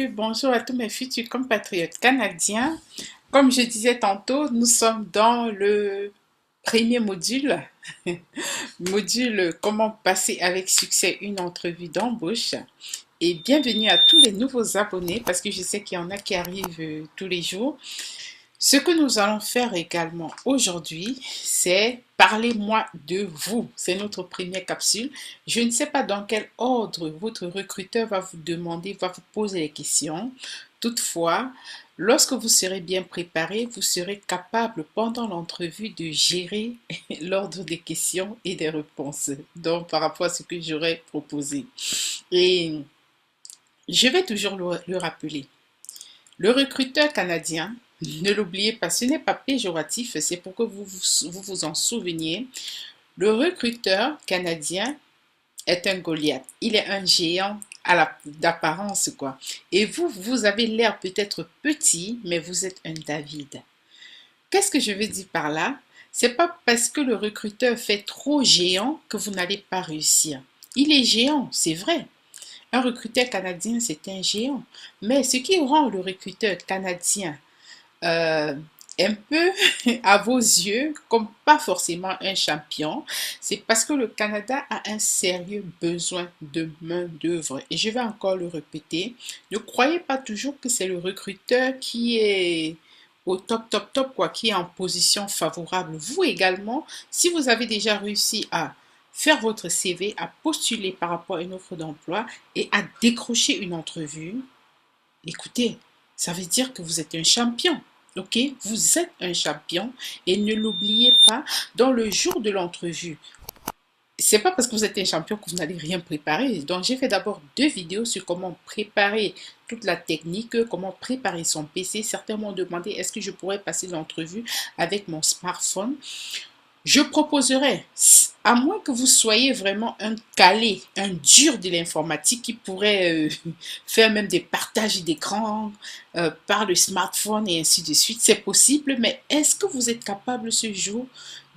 Bonjour à tous mes futurs compatriotes canadiens. Comme je disais tantôt, nous sommes dans le premier module, module comment passer avec succès une entrevue d'embauche. Et bienvenue à tous les nouveaux abonnés parce que je sais qu'il y en a qui arrivent tous les jours. Ce que nous allons faire également aujourd'hui, c'est parlez-moi de vous. C'est notre première capsule. Je ne sais pas dans quel ordre votre recruteur va vous demander, va vous poser les questions. Toutefois, lorsque vous serez bien préparé, vous serez capable pendant l'entrevue de gérer l'ordre des questions et des réponses. Donc, par rapport à ce que j'aurais proposé. Et je vais toujours le rappeler. Le recruteur canadien, ne l'oubliez pas, ce n'est pas péjoratif, c'est pour que vous en souveniez. Le recruteur canadien est un Goliath. Il est un géant d'apparence, quoi. Et vous avez l'air peut-être petit, mais vous êtes un David. Qu'est-ce que je veux dire par là? C'est pas parce que le recruteur fait trop géant que vous n'allez pas réussir. Il est géant, c'est vrai. Un recruteur canadien, c'est un géant. Mais ce qui rend le recruteur canadien euh, un peu à vos yeux comme pas forcément un champion, c'est parce que le Canada a un sérieux besoin de main-d'œuvre. Et je vais encore le répéter, ne croyez pas toujours que c'est le recruteur qui est au top, top, top, quoi, qui est en position favorable. Vous également, si vous avez déjà réussi à faire votre CV, à postuler par rapport à une offre d'emploi et à décrocher une entrevue, écoutez, ça veut dire que vous êtes un champion. Ok, vous êtes un champion et ne l'oubliez pas dans le jour de l'entrevue. C'est pas parce que vous êtes un champion que vous n'allez rien préparer. Donc, j'ai fait d'abord 2 vidéos sur comment préparer toute la technique, comment préparer son PC. Certains m'ont demandé est-ce que je pourrais passer l'entrevue avec mon smartphone. Je proposerais, à moins que vous soyez vraiment un calé, un dur de l'informatique qui pourrait faire même des partages d'écran par le smartphone et ainsi de suite, c'est possible, mais est-ce que vous êtes capable ce jour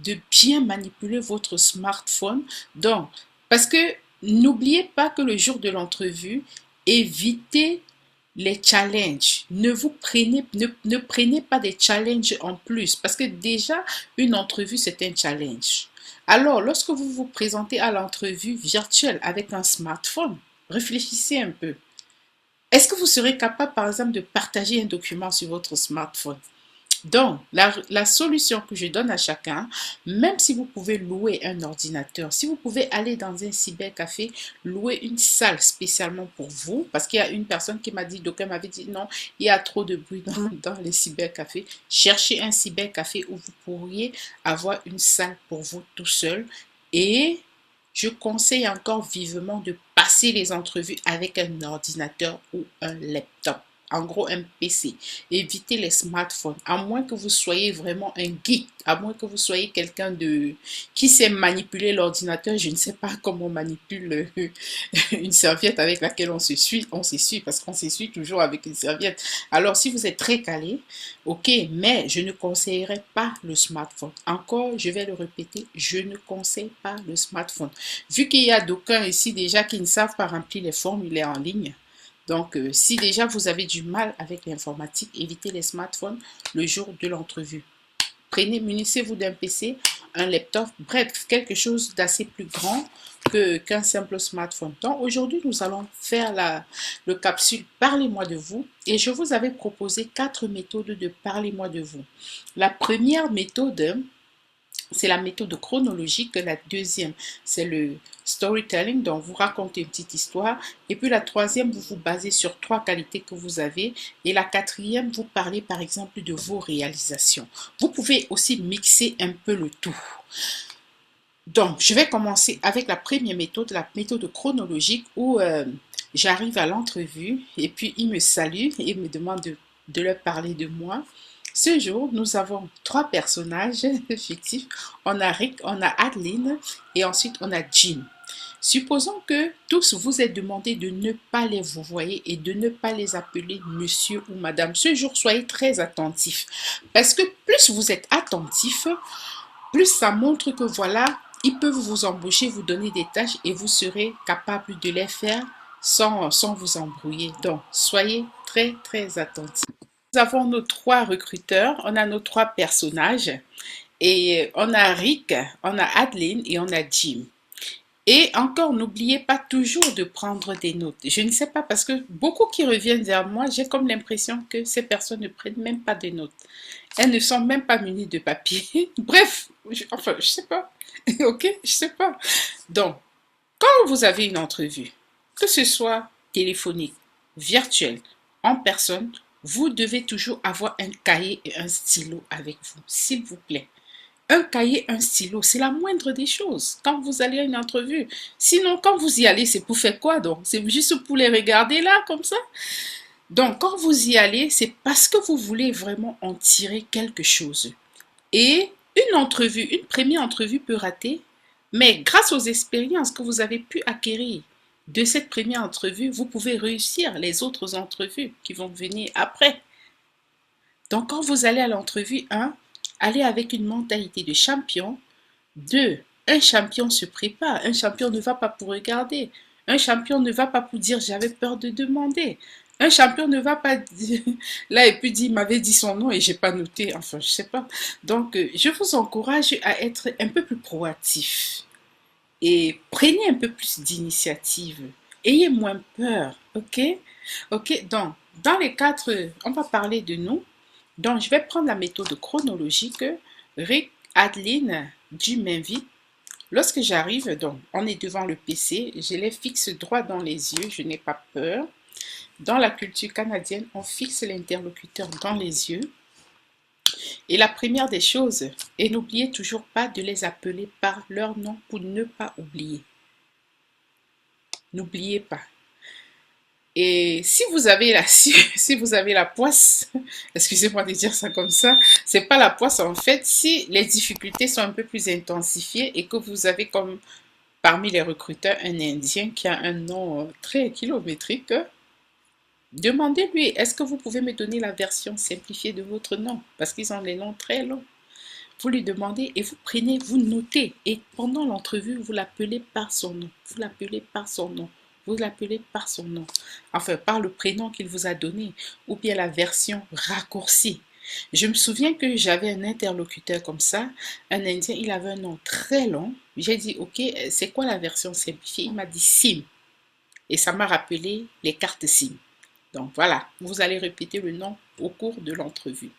de bien manipuler votre smartphone? Donc, parce que n'oubliez pas que le jour de l'entrevue, évitez les challenges. Ne prenez pas des challenges en plus parce que déjà, une entrevue, c'est un challenge. Alors, lorsque vous vous présentez à l'entrevue virtuelle avec un smartphone, réfléchissez un peu. Est-ce que vous serez capable, par exemple, de partager un document sur votre smartphone? Donc, la solution que je donne à chacun, même si vous pouvez louer un ordinateur, si vous pouvez aller dans un cybercafé, louer une salle spécialement pour vous, parce qu'il y a une personne qui m'a dit, d'aucuns m'avait dit non, il y a trop de bruit dans les cybercafés. Cherchez un cybercafé où vous pourriez avoir une salle pour vous tout seul. Et je conseille encore vivement de passer les entrevues avec un ordinateur ou un laptop. En gros, un PC. Évitez les smartphones. À moins que vous soyez vraiment un geek, à moins que vous soyez quelqu'un de qui sait manipuler l'ordinateur. Je ne sais pas comment on manipule une serviette avec laquelle on s'essuie parce qu'on s'essuie toujours avec une serviette. Alors, si vous êtes très calé, ok, mais je ne conseillerais pas le smartphone. Encore, je vais le répéter, je ne conseille pas le smartphone. Vu qu'il y a d'aucuns ici déjà qui ne savent pas remplir les formulaires en ligne, donc, si déjà vous avez du mal avec l'informatique, évitez les smartphones le jour de l'entrevue. Munissez-vous d'un PC, un laptop, bref, quelque chose d'assez plus grand qu'un simple smartphone. Donc, aujourd'hui, nous allons faire le capsule Parlez-moi de vous et je vous avais proposé 4 méthodes de Parlez-moi de vous. La première méthode, c'est la méthode chronologique. La deuxième, c'est le storytelling, donc vous racontez une petite histoire. Et puis la troisième, vous vous basez sur 3 qualités que vous avez. Et la quatrième, vous parlez par exemple de vos réalisations. Vous pouvez aussi mixer un peu le tout. Donc, je vais commencer avec la première méthode, la méthode chronologique où j'arrive à l'entrevue et puis il me salue et me demande de leur parler de moi. Ce jour, nous avons 3 personnages fictifs. On a Rick, on a Adeline et ensuite on a Jim. Supposons que tous vous êtes demandé de ne pas les vous voyez et de ne pas les appeler monsieur ou madame. Ce jour, soyez très attentifs parce que plus vous êtes attentifs, plus ça montre que voilà, ils peuvent vous embaucher, vous donner des tâches et vous serez capable de les faire sans vous embrouiller. Donc, soyez très, très attentifs. Nous avons nos trois recruteurs, on a nos trois personnages et on a Rick, on a Adeline et on a Jim. Et encore, n'oubliez pas toujours de prendre des notes. Je ne sais pas parce que beaucoup qui reviennent vers moi, j'ai comme l'impression que ces personnes ne prennent même pas de notes. Elles ne sont même pas munies de papier. Bref, enfin, je sais pas. Ok, je sais pas. Donc, quand vous avez une entrevue, que ce soit téléphonique, virtuelle, en personne, vous devez toujours avoir un cahier et un stylo avec vous, s'il vous plaît. Un cahier, un stylo, c'est la moindre des choses quand vous allez à une entrevue. Sinon, quand vous y allez, c'est pour faire quoi donc? C'est juste pour les regarder là, comme ça? Donc, quand vous y allez, c'est parce que vous voulez vraiment en tirer quelque chose. Et une première entrevue peut rater, mais grâce aux expériences que vous avez pu acquérir de cette première entrevue, vous pouvez réussir les autres entrevues qui vont venir après. Donc, quand vous allez à l'entrevue, allez avec une mentalité de champion. 2, un champion se prépare. Un champion ne va pas pour regarder. Un champion ne va pas pour dire j'avais peur de demander. Un champion ne va pas dire, là et puis dire il m'avait dit son nom et j'ai pas noté. Enfin, je sais pas. Donc, je vous encourage à être un peu plus proactif et prenez un peu plus d'initiative. Ayez moins peur, ok? Ok, donc, dans les quatre, on va parler de nous. Donc, je vais prendre la méthode chronologique. Rick, Adeline, Jim m'invite. Lorsque j'arrive, donc, on est devant le PC, je les fixe droit dans les yeux, je n'ai pas peur. Dans la culture canadienne, on fixe l'interlocuteur dans les yeux. Et la première des choses, et n'oubliez toujours pas de les appeler par leur nom pour ne pas oublier. N'oubliez pas. Et si vous avez si vous avez la poisse, excusez-moi de dire ça comme ça, c'est pas la poisse en fait, si les difficultés sont un peu plus intensifiées et que vous avez comme parmi les recruteurs un Indien qui a un nom très kilométrique, demandez-lui, est-ce que vous pouvez me donner la version simplifiée de votre nom? Parce qu'ils ont des noms très longs. Vous lui demandez et vous prenez, vous notez. Et pendant l'entrevue, vous l'appelez par son nom. Vous l'appelez par son nom. Vous l'appelez par son nom. Enfin, par le prénom qu'il vous a donné. Ou bien la version raccourcie. Je me souviens que j'avais un interlocuteur comme ça. Un Indien, il avait un nom très long. J'ai dit, ok, c'est quoi la version simplifiée? Il m'a dit SIM. Et ça m'a rappelé les cartes SIM. Donc voilà, vous allez répéter le nom au cours de l'entrevue.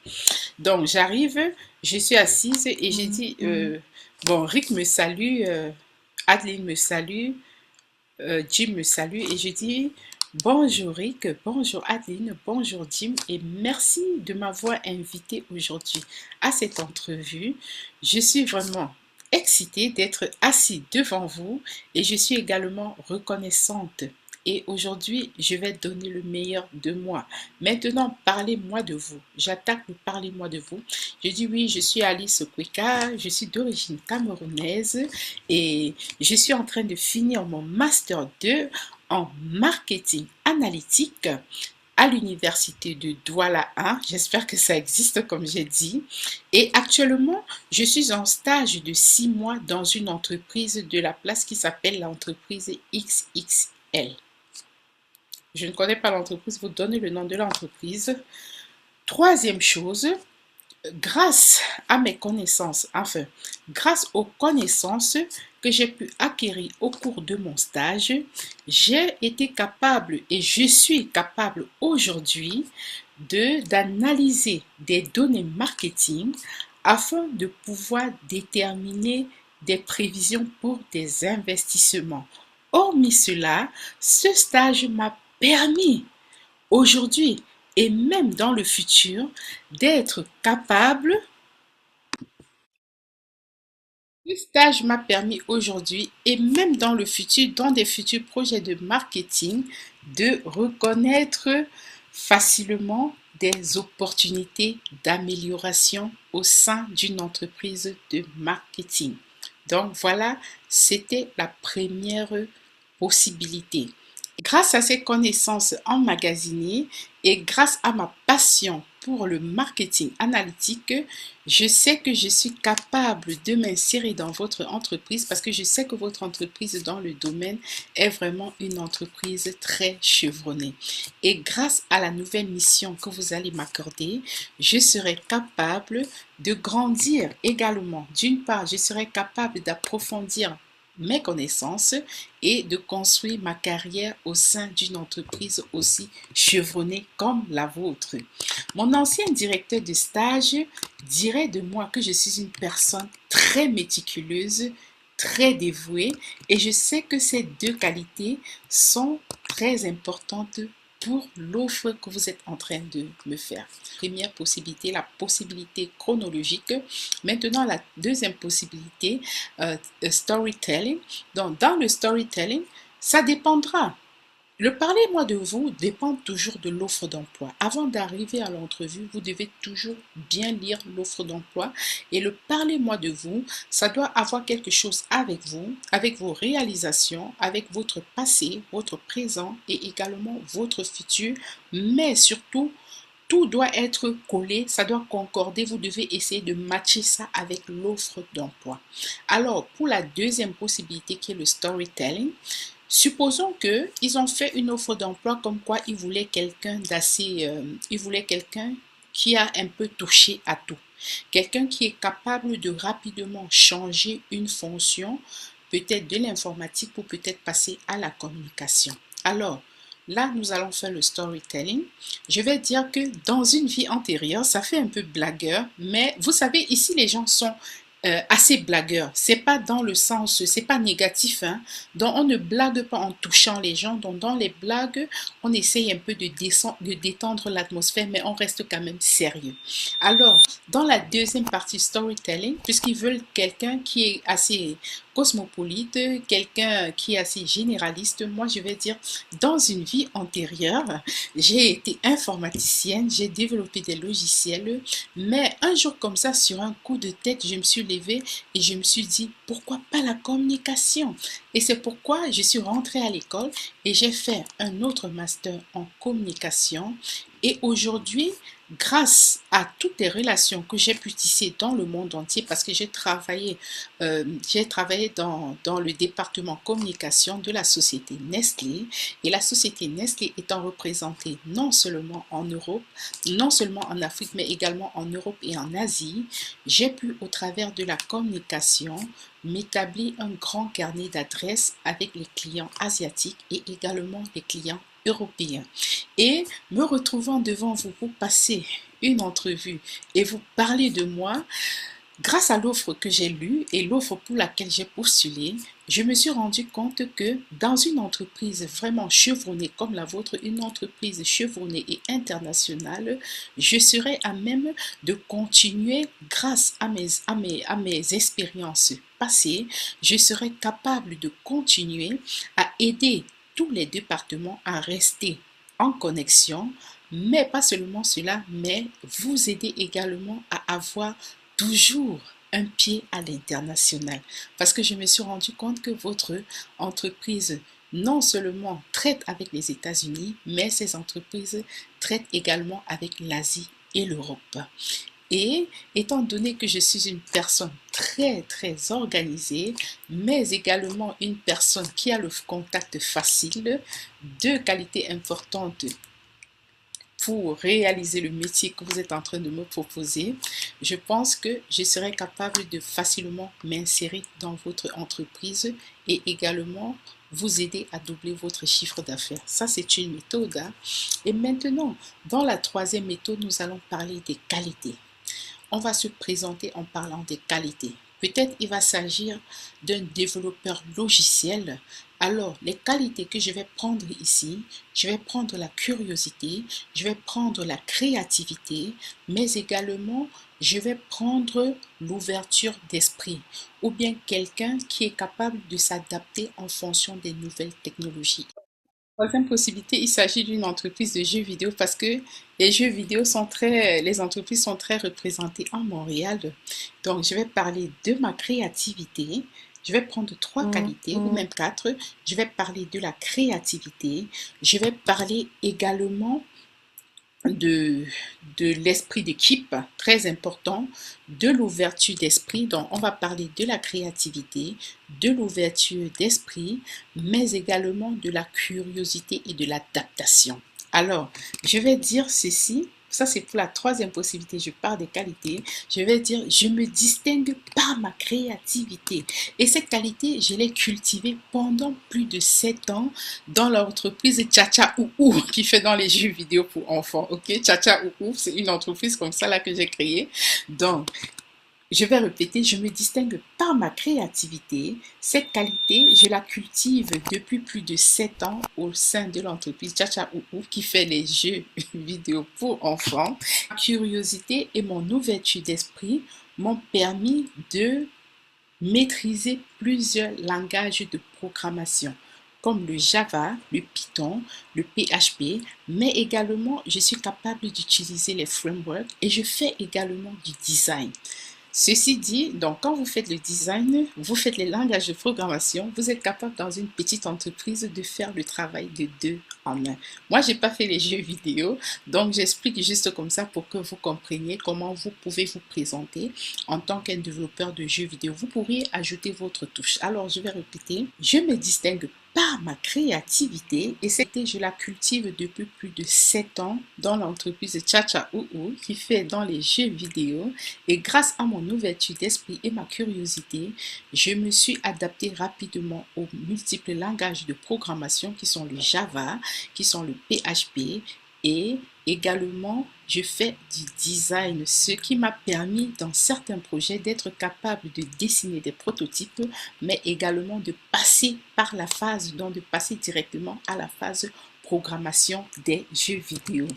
Donc j'arrive, je suis assise et j'ai dit, bon, Rick me salue, Adeline me salue, Jim me salue et je dis, bonjour Rick, bonjour Adeline, bonjour Jim et merci de m'avoir invité aujourd'hui à cette entrevue. Je suis vraiment excitée d'être assise devant vous et je suis également reconnaissante. Et aujourd'hui, je vais donner le meilleur de moi. Maintenant, parlez-moi de vous. J'attaque le parlez-moi de vous. Je dis oui, je suis Alice Kweka, je suis d'origine camerounaise et je suis en train de finir mon Master 2 en marketing analytique à l'université de Douala 1. J'espère que ça existe comme j'ai dit. Et actuellement, je suis en stage de 6 mois dans une entreprise de la place qui s'appelle l'entreprise XXL. Je ne connais pas l'entreprise, vous donnez le nom de l'entreprise. Troisième chose, grâce à mes connaissances, enfin, grâce aux connaissances que j'ai pu acquérir au cours de mon stage, j'ai été capable et je suis capable aujourd'hui d'analyser des données marketing afin de pouvoir déterminer des prévisions pour des investissements. Hormis cela, ce stage m'a permis aujourd'hui et même dans le futur d'être capable. Ce stage m'a permis aujourd'hui et même dans le futur, dans des futurs projets de marketing, de reconnaître facilement des opportunités d'amélioration au sein d'une entreprise de marketing. Donc voilà, c'était la première possibilité. Grâce à ces connaissances emmagasinées et grâce à ma passion pour le marketing analytique, je sais que je suis capable de m'insérer dans votre entreprise parce que je sais que votre entreprise dans le domaine est vraiment une entreprise très chevronnée. Et grâce à la nouvelle mission que vous allez m'accorder, je serai capable de grandir également. D'une part, je serai capable d'approfondir mes connaissances et de construire ma carrière au sein d'une entreprise aussi chevronnée comme la vôtre. Mon ancien directeur de stage dirait de moi que je suis une personne très méticuleuse, très dévouée et je sais que ces deux qualités sont très importantes pour l'offre que vous êtes en train de me faire. Première possibilité, la possibilité chronologique. Maintenant, la deuxième possibilité, storytelling. Donc, dans le storytelling, ça dépendra. Le parlez-moi de vous dépend toujours de l'offre d'emploi. Avant d'arriver à l'entrevue, vous devez toujours bien lire l'offre d'emploi et le parlez-moi de vous, ça doit avoir quelque chose avec vous, avec vos réalisations, avec votre passé, votre présent et également votre futur, mais surtout tout doit être collé, ça doit concorder, vous devez essayer de matcher ça avec l'offre d'emploi. Alors, pour la deuxième possibilité qui est le storytelling, supposons qu'ils ont fait une offre d'emploi comme quoi ils voulaient quelqu'un d'assez, ils voulaient quelqu'un qui a un peu touché à tout. Quelqu'un qui est capable de rapidement changer une fonction, peut-être de l'informatique pour peut-être passer à la communication. Alors, là, nous allons faire le storytelling. Je vais dire que dans une vie antérieure, ça fait un peu blagueur, mais vous savez, ici, les gens sont assez blagueur. C'est pas dans le sens, c'est pas négatif, hein. Donc on ne blague pas en touchant les gens. Donc dans les blagues, on essaye un peu de détendre l'atmosphère, mais on reste quand même sérieux. Alors, dans la deuxième partie storytelling, puisqu'ils veulent quelqu'un qui est assez cosmopolite, quelqu'un qui est assez généraliste, moi je vais dire, dans une vie antérieure, j'ai été informaticienne, j'ai développé des logiciels, mais un jour comme ça, sur un coup de tête, je me suis levée et je me suis dit, pourquoi pas la communication? Et c'est pourquoi je suis rentrée à l'école et j'ai fait un autre master en communication. Et aujourd'hui, grâce à toutes les relations que j'ai pu tisser dans le monde entier, parce que j'ai travaillé dans le département communication de la société Nestlé, et la société Nestlé étant représentée non seulement en Europe, non seulement en Afrique, mais également en Europe et en Asie, j'ai pu, au travers de la communication, m'établir un grand carnet d'adresses avec les clients asiatiques et également les clients européens. Et me retrouvant devant vous pour passer une entrevue et vous parler de moi, grâce à l'offre que j'ai lue et l'offre pour laquelle j'ai postulé, je me suis rendu compte que dans une entreprise vraiment chevronnée comme la vôtre, une entreprise chevronnée et internationale, je serai à même de continuer grâce à mes expériences passées, je serai capable de continuer à aider tous les départements à rester en connexion, mais pas seulement cela, mais vous aider également à avoir toujours un pied à l'international. Parce que je me suis rendu compte que votre entreprise non seulement traite avec les États-Unis, mais ces entreprises traitent également avec l'Asie et l'Europe. Et étant donné que je suis une personne très très organisée, mais également une personne qui a le contact facile, deux qualités importantes pour réaliser le métier que vous êtes en train de me proposer, je pense que je serai capable de facilement m'insérer dans votre entreprise et également vous aider à doubler votre chiffre d'affaires. Ça, c'est une méthode, hein. Et maintenant, dans la troisième méthode, nous allons parler des qualités. On va se présenter en parlant des qualités. Peut-être il va s'agir d'un développeur logiciel. Alors, les qualités que je vais prendre ici, je vais prendre la curiosité, je vais prendre la créativité, mais également, je vais prendre l'ouverture d'esprit ou bien quelqu'un qui est capable de s'adapter en fonction des nouvelles technologies. Troisième possibilité, il s'agit d'une entreprise de jeux vidéo parce que les jeux vidéo sont les entreprises sont très représentées en Montréal. Donc, je vais parler de ma créativité, Je vais prendre 3 qualités ou même 4. Je vais parler de la créativité. Je vais parler également de, de l'esprit d'équipe, très important, de l'ouverture d'esprit. Donc, on va parler de la créativité, de l'ouverture d'esprit, mais également de la curiosité et de l'adaptation. Alors, je vais dire ceci. Ça, c'est pour la 3e possibilité. Je parle des qualités. Je vais dire, je me distingue par ma créativité. Et cette qualité, je l'ai cultivée pendant plus de 7 ans dans l'entreprise Tcha Ouhou qui fait dans les jeux vidéo pour enfants. Ok, Tcha Ouhou, c'est une entreprise comme ça là que j'ai créée. Donc, je vais répéter, je me distingue par ma créativité. Cette qualité, je la cultive depuis plus de 7 ans au sein de l'entreprise Tcha Ouhou qui fait les jeux vidéo pour enfants. Ma curiosité et mon ouverture d'esprit m'ont permis de maîtriser plusieurs langages de programmation comme le Java, le Python, le PHP, mais également je suis capable d'utiliser les frameworks et je fais également du design. Ceci dit, donc quand vous faites le design, vous faites les langages de programmation, vous êtes capable dans une petite entreprise de faire le travail de 2 en 1. Moi, j'ai pas fait les jeux vidéo, donc j'explique juste comme ça pour que vous compreniez comment vous pouvez vous présenter en tant qu'un développeur de jeux vidéo. Vous pourriez ajouter votre touche. Alors, je vais répéter, je me distingue par ma créativité et c'était je la cultive depuis plus de 7 ans dans l'entreprise Tcha Ouhou qui fait dans les jeux vidéo et grâce à mon ouverture d'esprit et ma curiosité, je me suis adapté rapidement aux multiples langages de programmation qui sont le Java, qui sont le PHP et également je fais du design, ce qui m'a permis dans certains projets d'être capable de dessiner des prototypes, mais également de passer par la phase, donc de passer directement à la phase programmation des jeux vidéo.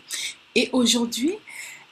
Et aujourd'hui,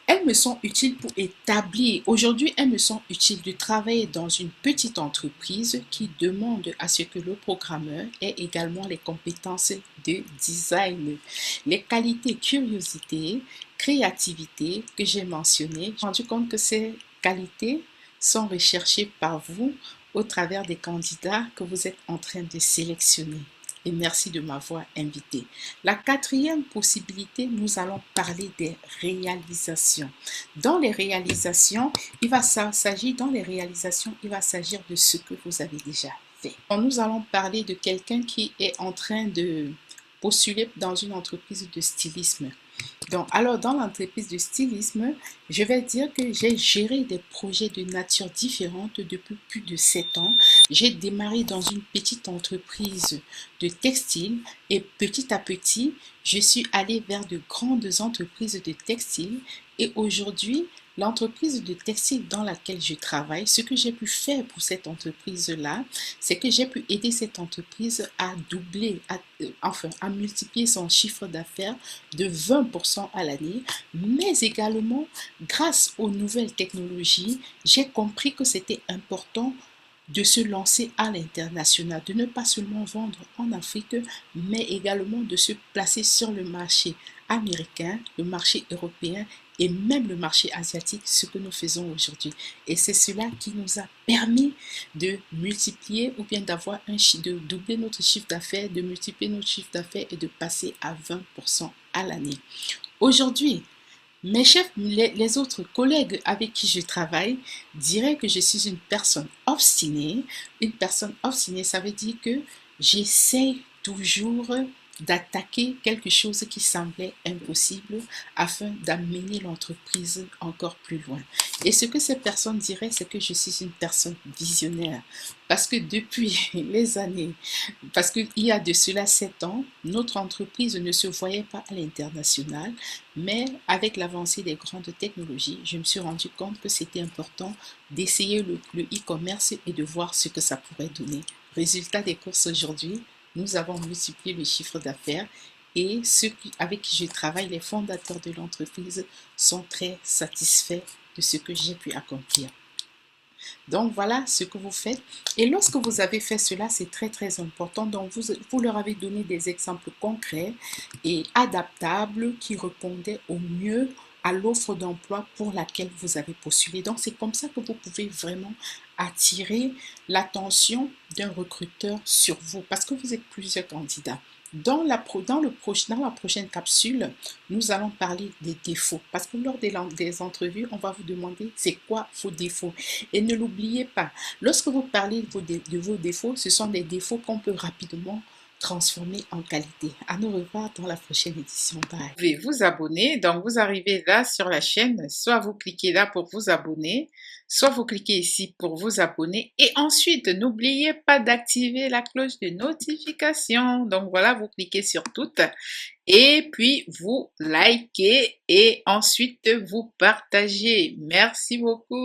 elles me sont utiles pour établir. Aujourd'hui, elles me sont utiles de travailler dans une petite entreprise qui demande à ce que le programmeur ait également les compétences de design. Les qualités curiosité, créativité que j'ai mentionnées, je me suis rendu compte que ces qualités sont recherchées par vous au travers des candidats que vous êtes en train de sélectionner. Et merci de m'avoir invité. La 4e possibilité, nous allons parler des réalisations. Dans les réalisations, il va s'agir de ce que vous avez déjà fait. Nous allons parler de quelqu'un qui est en train de postuler dans une entreprise de stylisme. Donc, alors, dans l'entreprise de stylisme, je vais dire que j'ai géré des projets de nature différente depuis plus de 7 ans. J'ai démarré dans une petite entreprise de textile et petit à petit, je suis allée vers de grandes entreprises de textile et aujourd'hui, l'entreprise de textile dans laquelle je travaille, ce que j'ai pu faire pour cette entreprise-là, c'est que j'ai pu aider cette entreprise à doubler, à multiplier son chiffre d'affaires de 20% à l'année, mais également, grâce aux nouvelles technologies, j'ai compris que c'était important de se lancer à l'international, de ne pas seulement vendre en Afrique, mais également de se placer sur le marché américain, le marché européen et même le marché asiatique, ce que nous faisons aujourd'hui. Et c'est cela qui nous a permis de multiplier ou bien de doubler notre chiffre d'affaires, de multiplier notre chiffre d'affaires et de passer à 20% à l'année. Aujourd'hui, mes chefs, les autres collègues avec qui je travaille diraient que je suis une personne obstinée. Une personne obstinée, ça veut dire que j'essaie toujours d'attaquer quelque chose qui semblait impossible afin d'amener l'entreprise encore plus loin. Et ce que ces personnes diraient, c'est que je suis une personne visionnaire. Parce que depuis les années, parce qu'il y a de cela 7 ans, notre entreprise ne se voyait pas à l'international, mais avec l'avancée des grandes technologies, je me suis rendu compte que c'était important d'essayer le e-commerce et de voir ce que ça pourrait donner. Résultat des courses aujourd'hui, nous avons multiplié le chiffre d'affaires et ceux avec qui je travaille, les fondateurs de l'entreprise, sont très satisfaits de ce que j'ai pu accomplir. Donc voilà ce que vous faites. Et lorsque vous avez fait cela, c'est très très important. Donc vous leur avez donné des exemples concrets et adaptables qui répondaient au mieux à l'offre d'emploi pour laquelle vous avez postulé. Donc c'est comme ça que vous pouvez vraiment attirer l'attention d'un recruteur sur vous parce que vous êtes plusieurs candidats. Dans la prochaine capsule, nous allons parler des défauts parce que lors des entrevues, on va vous demander c'est quoi vos défauts. Et ne l'oubliez pas, lorsque vous parlez de vos défauts, ce sont des défauts qu'on peut rapidement transformer en qualité. À nous revoir dans la prochaine édition. Bye. Vous pouvez vous abonner, donc vous arrivez là sur la chaîne, soit vous cliquez là pour vous abonner, soit vous cliquez ici pour vous abonner et ensuite n'oubliez pas d'activer la cloche de notification. Donc voilà, vous cliquez sur toutes et puis vous likez et ensuite vous partagez. Merci beaucoup.